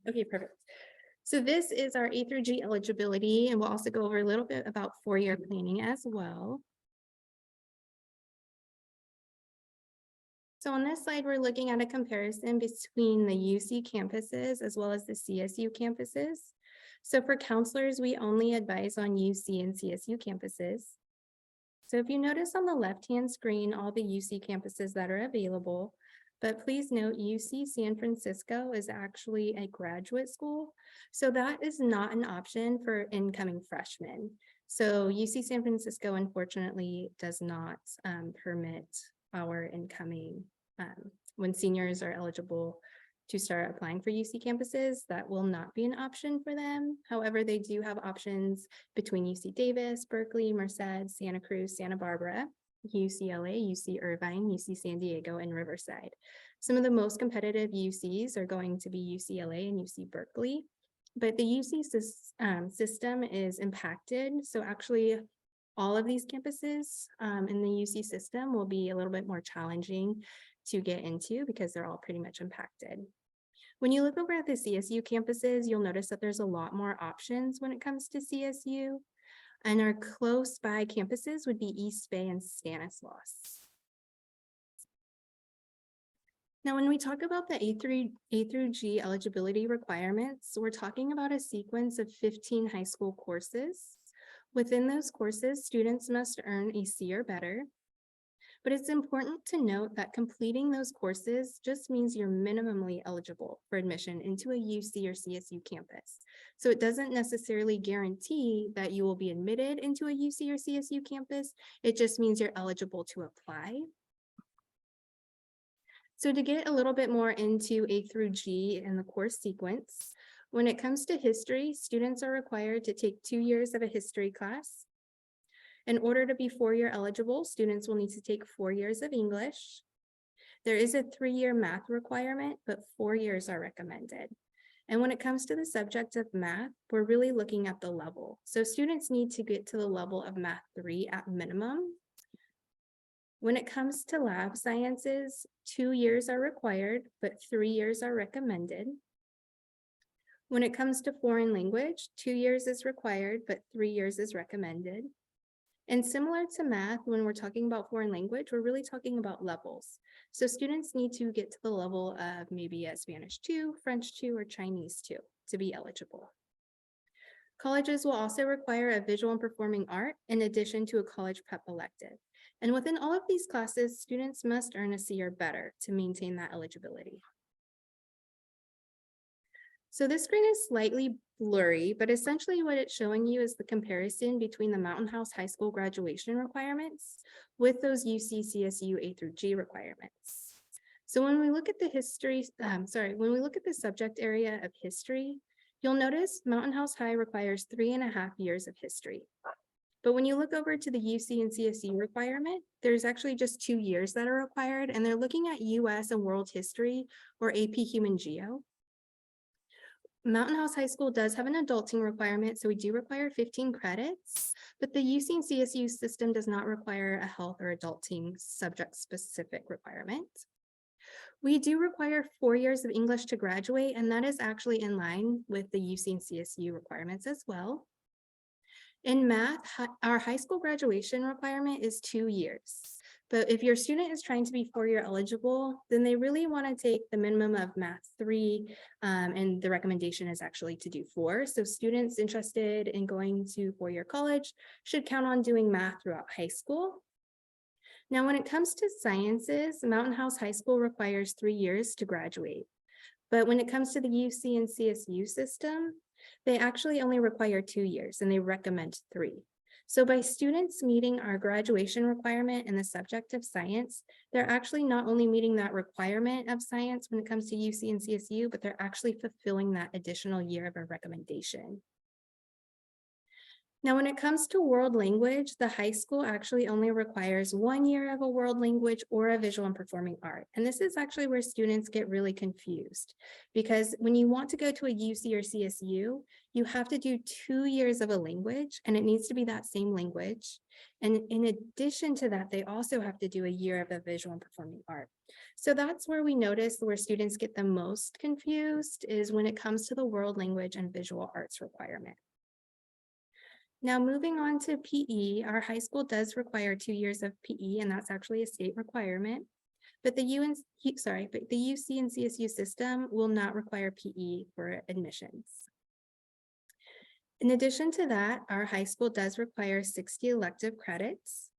Okay, perfect. So this is our A through G eligibility, and we'll also go over a little bit about four-year planning as well. So on this slide, we're looking at a comparison between the UC campuses as well as the CSU campuses. So for counselors, we only advise on UC and CSU campuses. So if you notice on the left-hand screen, all the UC campuses that are available, but please note UC San Francisco is actually a graduate school. So that is not an option for incoming freshmen. So UC San Francisco, unfortunately, does not permit our incoming, when seniors are eligible to start applying for UC campuses, that will not be an option for them. However, they do have options between UC Davis, Berkeley, Merced, Santa Cruz, Santa Barbara, UCLA, UC Irvine, UC San Diego, and Riverside. Some of the most competitive UCs are going to be UCLA and UC Berkeley, but the UC system is impacted. So actually, all of these campuses in the UC system will be a little bit more challenging to get into because they're all pretty much impacted. When you look over at the CSU campuses, you'll notice that there's a lot more options when it comes to CSU. And our close by campuses would be East Bay and Stanislaus. Now, when we talk about the A through G eligibility requirements, we're talking about a sequence of 15 high school courses. Within those courses, students must earn a C or better. But it's important to note that completing those courses just means you're minimally eligible for admission into a UC or CSU campus. So it doesn't necessarily guarantee that you will be admitted into a UC or CSU campus. It just means you're eligible to apply. So to get a little bit more into A through G in the course sequence, when it comes to history, students are required to take 2 years of a history class. In order to be four-year eligible, students will need to take 4 years of English. There is a 3-year math requirement, but 4 years are recommended. And when it comes to the subject of math, we're really looking at the level. So students need to get to the level of Math 3 at minimum. When it comes to lab sciences, 2 years are required, but 3 years are recommended. When it comes to foreign language, 2 years is required, but 3 years is recommended. And similar to math, when we're talking about foreign language, we're really talking about levels. So students need to get to the level of maybe a Spanish 2, French 2, or Chinese 2 to be eligible. Colleges will also require a visual and performing art in addition to a college prep elective. And within all of these classes, students must earn a C or better to maintain that eligibility. So this screen is slightly blurry, but essentially what it's showing you is the comparison between the Mountain House High School graduation requirements with those UC CSU A through G requirements. So when we look at the when we look at the subject area of history, you'll notice Mountain House High requires 3.5 years of history. But when you look over to the UC and CSU requirement, there's actually just 2 years that are required, and they're looking at US and world history or AP Human Geo. Mountain House High School does have an adulting requirement, so we do require 15 credits, but the UC and CSU system does not require a health or adulting subject-specific requirement. We do require 4 years of English to graduate, and that is actually in line with the UC and CSU requirements as well. In math, our high school graduation requirement is 2 years. But if your student is trying to be four-year eligible, then they really want to take the minimum of Math 3, and the recommendation is actually to do 4. So students interested in going to four-year college should count on doing math throughout high school. Now, when it comes to sciences, Mountain House High School requires 3 years to graduate. But when it comes to the UC and CSU system, they actually only require 2 years and they recommend 3. So by students meeting our graduation requirement in the subject of science, they're actually not only meeting that requirement of science when it comes to UC and CSU, but they're actually fulfilling that additional year of a recommendation. Now, when it comes to world language, the high school actually only requires 1 year of a world language or a visual and performing art. And this is actually where students get really confused because when you want to go to a UC or CSU, you have to do 2 years of a language and it needs to be that same language. And in addition to that, they also have to do a year of a visual and performing art. So that's where we notice where students get the most confused is when it comes to the world language and visual arts requirement. Now, moving on to PE, our high school does require 2 years of PE, and that's actually a state requirement. But the UC and CSU system will not require PE for admissions. In addition to that, our high school does require 60 elective credits.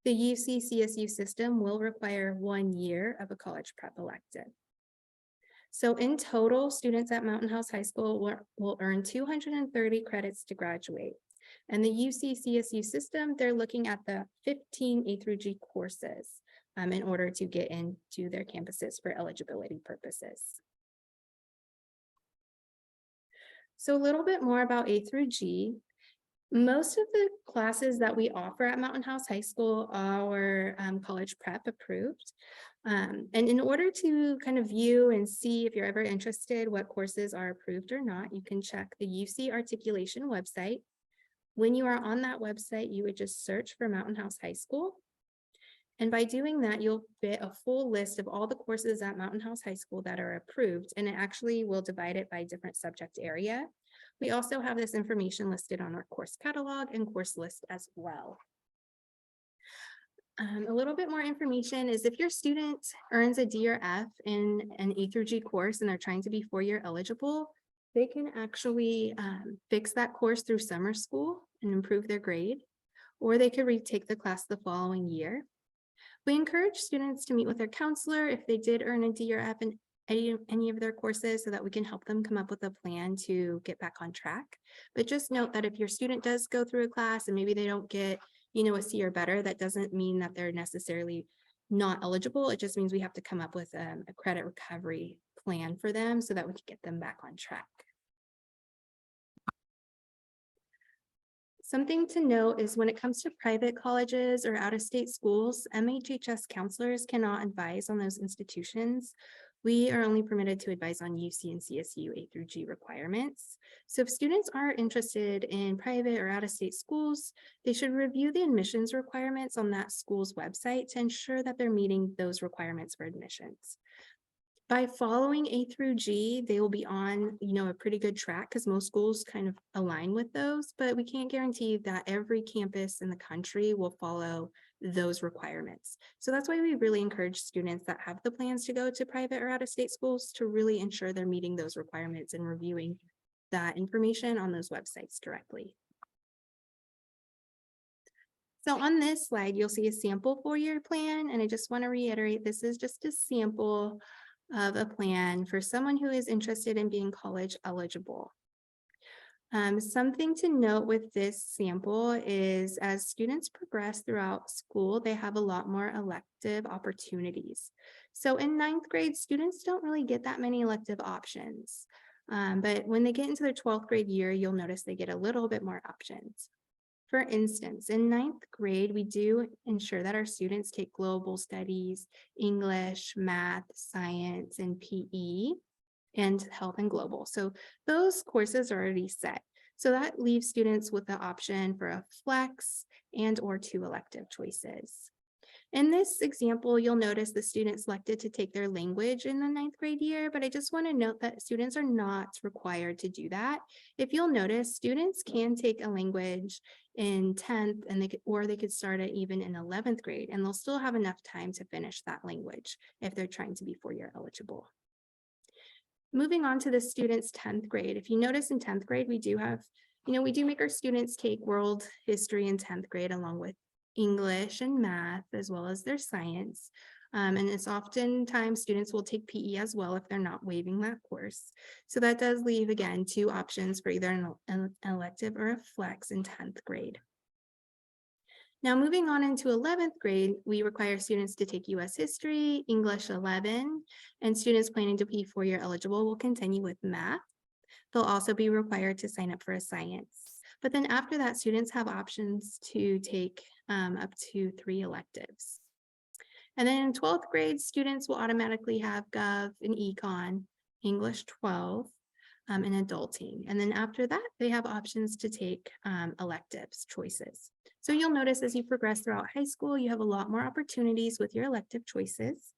The UC CSU system will require 1 year of a college prep elective. So in total, students at Mountain House High School will earn 230 credits to graduate. And the UC CSU system, they're looking at the 15 A through G courses in order to get into their campuses for eligibility purposes. So a little bit more about A through G. Most of the classes that we offer at Mountain House High School are college prep approved. And in order to kind of view and see if you're ever interested what courses are approved or not, you can check the UC Articulation website. When you are on that website, you would just search for Mountain House High School. And by doing that, you'll get a full list of all the courses at Mountain House High School that are approved, and it actually will divide it by different subject area. We also have this information listed on our course catalog and course list as well. A little bit more information is if your student earns a D or F in an A through G course and they're trying to be 4-year eligible, they can actually fix that course through summer school and improve their grade, or they could retake the class the following year. We encourage students to meet with their counselor if they did earn a D or F in any of their courses so that we can help them come up with a plan to get back on track. But just note that if your student does go through a class and maybe they don't get, a C or better, that doesn't mean that they're necessarily not eligible. It just means we have to come up with a credit recovery plan for them so that we can get them back on track. Something to note is when it comes to private colleges or out-of-state schools, MHHS counselors cannot advise on those institutions. We are only permitted to advise on UC and CSU A through G requirements. So if students are interested in private or out-of-state schools, they should review the admissions requirements on that school's website to ensure that they're meeting those requirements for admissions. By following A through G, they will be on, a pretty good track because most schools kind of align with those, but we can't guarantee that every campus in the country will follow those requirements. So that's why we really encourage students that have the plans to go to private or out-of-state schools to really ensure they're meeting those requirements and reviewing that information on those websites directly. So on this slide, you'll see a sample 4-year plan, and I just want to reiterate, this is just a sample of a plan for someone who is interested in being college eligible. Something to note with this sample is as students progress throughout school, they have a lot more elective opportunities. So in 9th grade, students don't really get that many elective options. But when they get into their 12th grade year, you'll notice they get a little bit more options. For instance, in 9th grade, we do ensure that our students take global studies, English, math, science, and PE, and health and global. So those courses are already set. So that leaves students with the option for a flex and or 2 elective choices. In this example, you'll notice the student selected to take their language in the 9th grade year, but I just want to note that students are not required to do that. If you'll notice, students can take a language in 10th and they could start it even in 11th grade, and they'll still have enough time to finish that language if they're trying to be 4-year eligible. Moving on to the students' 10th grade. If you notice in 10th grade, we do make our students take world history in 10th grade along with English and math, as well as their science. And it's oftentimes students will take PE as well if they're not waiving that course. So that does leave, again, 2 options for either an elective or a flex in 10th grade. Now, moving on into 11th grade, we require students to take US history, English 11, and students planning to be 4-year eligible will continue with math. They'll also be required to sign up for a science. But then after that, students have options to take up to 3 electives. And then in 12th grade, students will automatically have Gov and Econ, English 12, and adulting. And then after that, they have options to take electives choices. So you'll notice as you progress throughout high school, you have a lot more opportunities with your elective choices.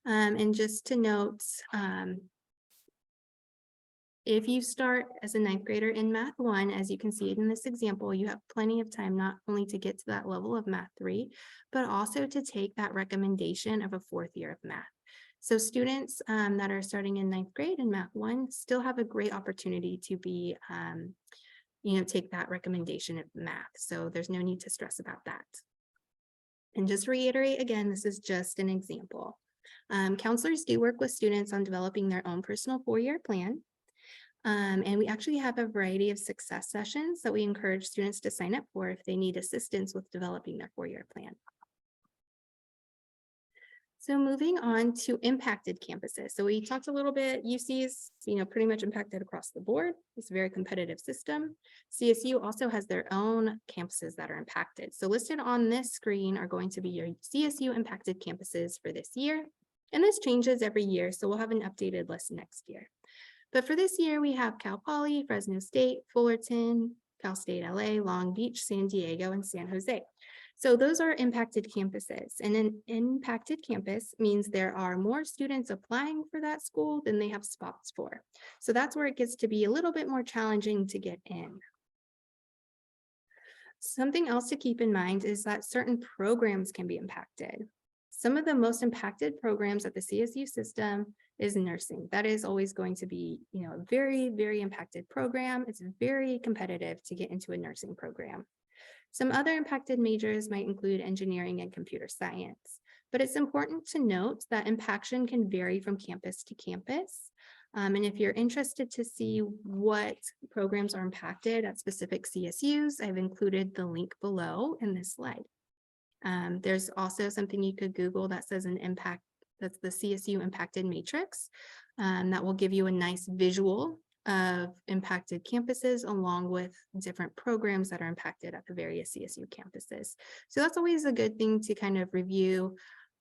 And just to note, if you start as a 9th grader in Math 1, as you can see in this example, you have plenty of time not only to get to that level of Math 3, but also to take that recommendation of a 4th year of math. So students that are starting in 9th grade in Math 1 still have a great opportunity to be, take that recommendation of math. So there's no need to stress about that. And just reiterate again, this is just an example. Counselors do work with students on developing their own personal 4-year plan. And we actually have a variety of success sessions that we encourage students to sign up for if they need assistance with developing their 4-year plan. So moving on to impacted campuses. So we talked a little bit, UC's, pretty much impacted across the board. It's a very competitive system. CSU also has their own campuses that are impacted. So listed on this screen are going to be your CSU impacted campuses for this year. And this changes every year, so we'll have an updated list next year. But for this year, we have Cal Poly, Fresno State, Fullerton, Cal State LA, Long Beach, San Diego, and San Jose. So those are impacted campuses. And an impacted campus means there are more students applying for that school than they have spots for. So that's where it gets to be a little bit more challenging to get in. Something else to keep in mind is that certain programs can be impacted. Some of the most impacted programs at the CSU system is nursing. That is always going to be, a very, very impacted program. It's very competitive to get into a nursing program. Some other impacted majors might include engineering and computer science, but it's important to note that impaction can vary from campus to campus. And if you're interested to see what programs are impacted at specific CSUs, I've included the link below in this slide. There's also something you could Google that says an impact, that's the CSU impacted matrix, that will give you a nice visual of impacted campuses along with different programs that are impacted at the various CSU campuses. So that's always a good thing to kind of review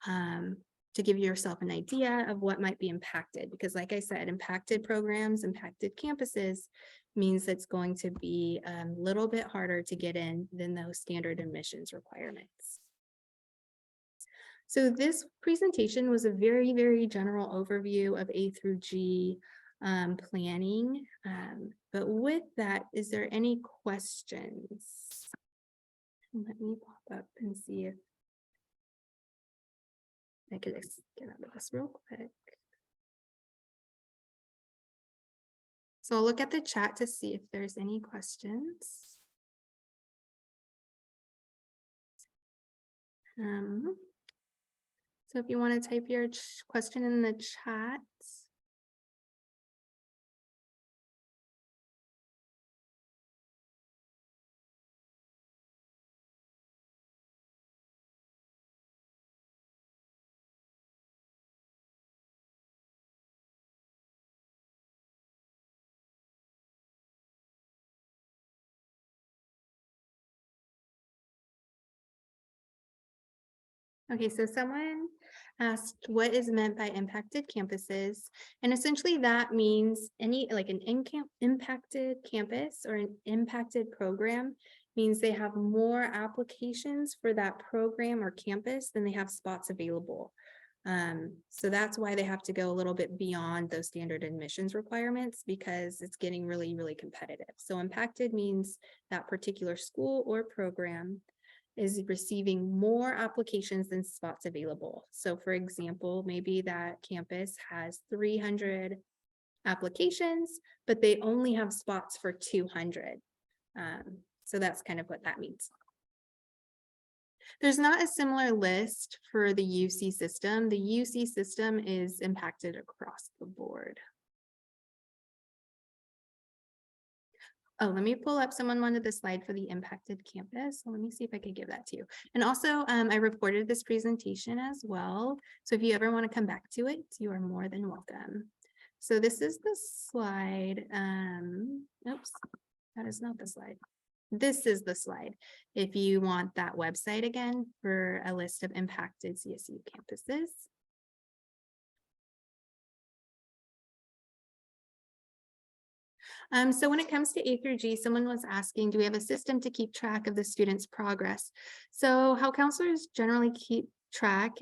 to give yourself an idea of what might be impacted, because like I said, impacted programs, impacted campuses means it's going to be a little bit harder to get in than those standard admissions requirements. So this presentation was a very, very general overview of A through G planning. But with that, is there any questions? Let me pop up and see if I could get out of this real quick. So I'll look at the chat to see if there's any questions. So if you want to type your question in the chat. Okay, so someone asked what is meant by impacted campuses, and essentially that means any like an impacted campus or an impacted program means they have more applications for that program or campus than they have spots available. So that's why they have to go a little bit beyond those standard admissions requirements, because it's getting really, really competitive. So impacted means that particular school or program is receiving more applications than spots available. So for example, maybe that campus has 300 applications, but they only have spots for 200. So that's kind of what that means. There's not a similar list for the UC system. The UC system is impacted across the board. Oh, let me pull up, someone wanted the slide for the impacted campus. So let me see if I could give that to you. And also I recorded this presentation as well. So if you ever want to come back to it, you are more than welcome. So this is the slide. Oops. That is not the slide. This is the slide. If you want that website again for a list of impacted CSU campuses. So when it comes to A through G, someone was asking, do we have a system to keep track of the student's progress? So how counselors generally keep track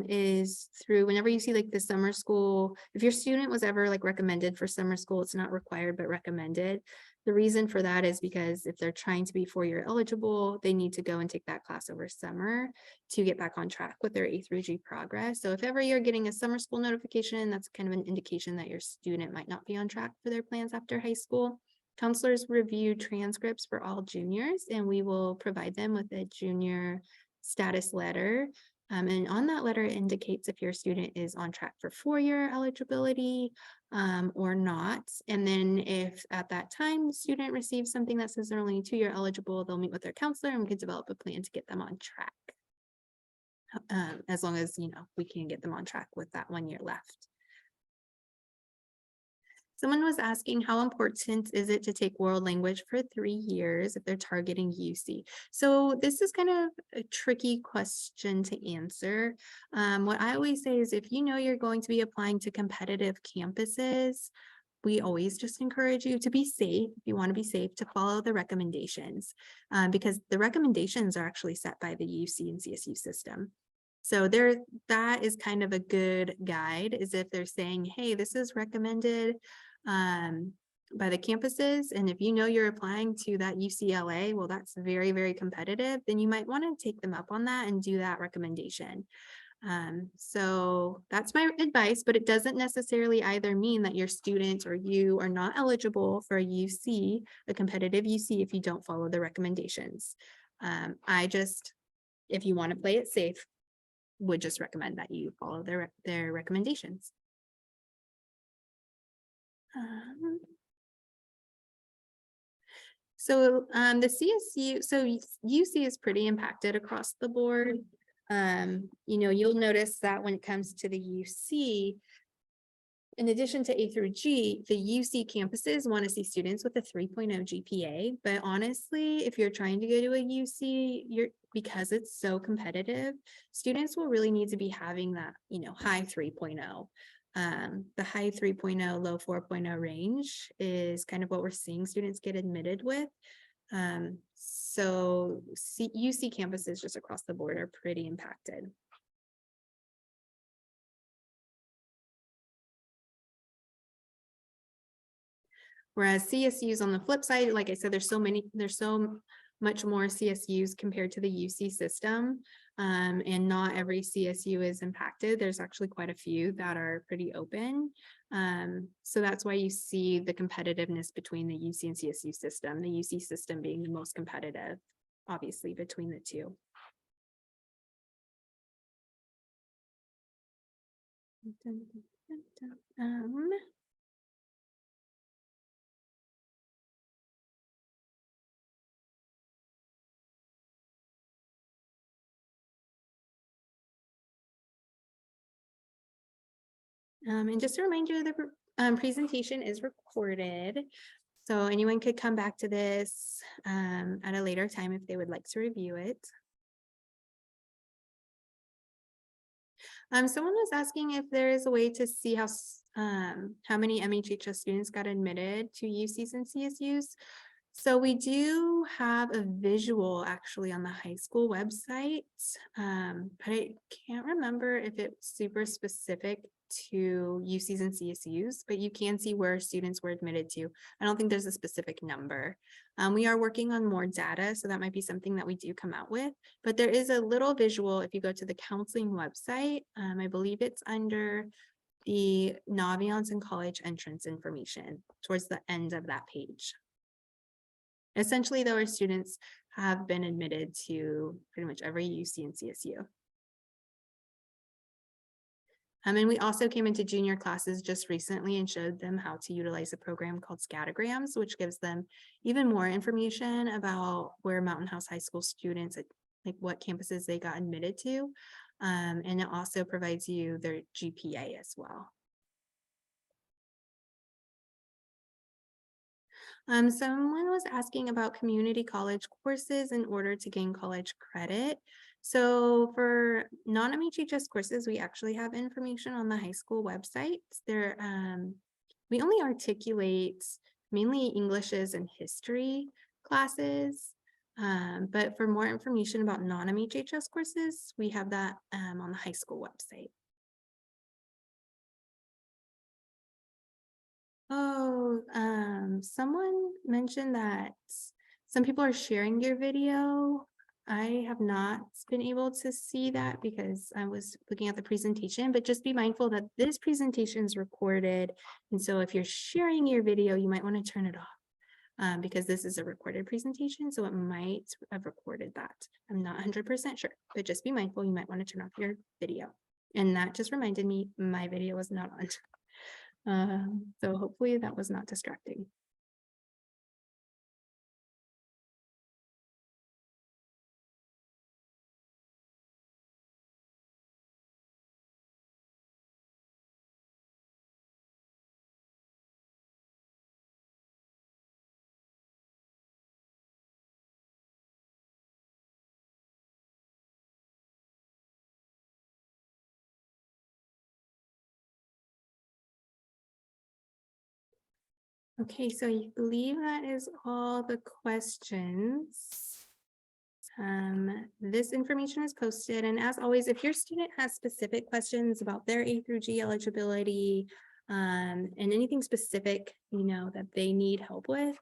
is through whenever you see like the summer school, if your student was ever like recommended for summer school, it's not required, but recommended. The reason for that is because if they're trying to be 4-year eligible, they need to go and take that class over summer to get back on track with their A through G progress. So if ever you're getting a summer school notification, that's kind of an indication that your student might not be on track for their plans after high school. Counselors review transcripts for all juniors, and we will provide them with a junior status letter. And on that letter, it indicates if your student is on track for 4-year eligibility or not. And then if at that time the student receives something that says they're only 2-year eligible, they'll meet with their counselor and we can develop a plan to get them on track. As long as, we can get them on track with that 1 year left. Someone was asking how important is it to take world language for 3 years if they're targeting UC? So this is kind of a tricky question to answer. What I always say is if you know you're going to be applying to competitive campuses, we always just encourage you to be safe. If you want to be safe, to follow the recommendations because the recommendations are actually set by the UC and CSU system. So that is kind of a good guide, is if they're saying, hey, this is recommended by the campuses. And if you know you're applying to that UCLA, well, that's very, very competitive, then you might want to take them up on that and do that recommendation. So that's my advice, but it doesn't necessarily either mean that your student or you are not eligible for a UC, a competitive UC, if you don't follow the recommendations. If you want to play it safe, would just recommend that you follow their recommendations. So the CSU, so UC is pretty impacted across the board. You'll notice that when it comes to the UC, in addition to A through G, the UC campuses want to see students with a 3.0 GPA. But honestly, if you're trying to go to a UC, because it's so competitive, students will really need to be having that, high 3.0. The high 3.0, low 4.0 range is kind of what we're seeing students get admitted with. So UC campuses just across the board are pretty impacted. Whereas CSUs on the flip side, like I said, there's so much more CSUs compared to the UC system. And not every CSU is impacted. There's actually quite a few that are pretty open. So that's why you see the competitiveness between the UC and CSU system, the UC system being the most competitive, obviously, between the two. And just a reminder, the presentation is recorded. So anyone could come back to this at a later time if they would like to review it. Someone was asking if there is a way to see how many MHHS students got admitted to UCs and CSUs. So we do have a visual actually on the high school website, but I can't remember if it's super specific to UCs and CSUs, but you can see where students were admitted to. I don't think there's a specific number. We are working on more data, so that might be something that we do come out with, but there is a little visual if you go to the counseling website. I believe it's under the Naviance and college entrance information towards the end of that page. Essentially, though, our students have been admitted to pretty much every UC and CSU. And we also came into junior classes just recently and showed them how to utilize a program called Scattergrams, which gives them even more information about where Mountain House High School students, like what campuses they got admitted to. And it also provides you their GPA as well. Someone was asking about community college courses in order to gain college credit. So for non-MHHS courses, we actually have information on the high school website. We only articulate mainly Englishes and history classes. But for more information about non-MHHS courses, we have that on the high school website. Oh, someone mentioned that some people are sharing your video. I have not been able to see that because I was looking at the presentation, but just be mindful that this presentation is recorded. And so if you're sharing your video, you might want to turn it off because this is a recorded presentation. So it might have recorded that. I'm not 100% sure, but just be mindful. You might want to turn off your video. And that just reminded me my video was not on. So hopefully that was not distracting. Okay, so I believe that is all the questions. This information is posted, and as always, if your student has specific questions about their A through G eligibility, and anything specific, that they need help with,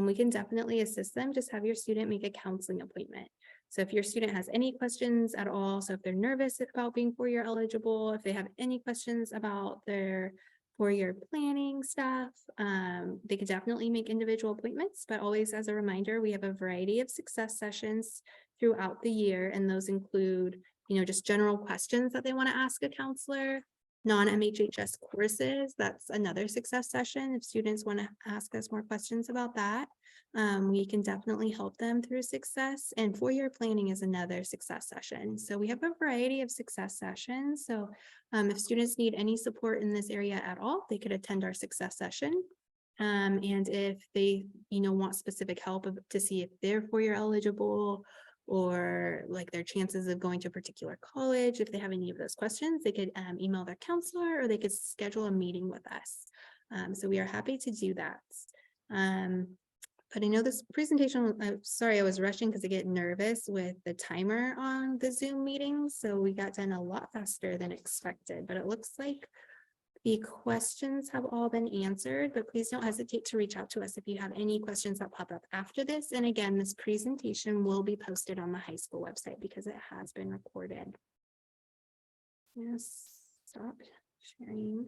we can definitely assist them. Just have your student make a counseling appointment. So if your student has any questions at all, so if they're nervous about being four-year eligible, if they have any questions about their four-year planning stuff, they could definitely make individual appointments, but always as a reminder, we have a variety of success sessions throughout the year, and those include, just general questions that they want to ask a counselor, non-MHHS courses, that's another success session. If students want to ask us more questions about that, we can definitely help them through success, and four-year planning is another success session. So we have a variety of success sessions. So if students need any support in this area at all, they could attend our success session. And if they, want specific help to see if they're four-year eligible, or like their chances of going to a particular college, if they have any of those questions, they could email their counselor, or they could schedule a meeting with us. So we are happy to do that. But I know this presentation, sorry, I was rushing because I get nervous with the timer on the Zoom meeting. So we got done a lot faster than expected, but it looks like the questions have all been answered, but please don't hesitate to reach out to us if you have any questions that pop up after this. And again, this presentation will be posted on the high school website because it has been recorded. Yes, stop sharing.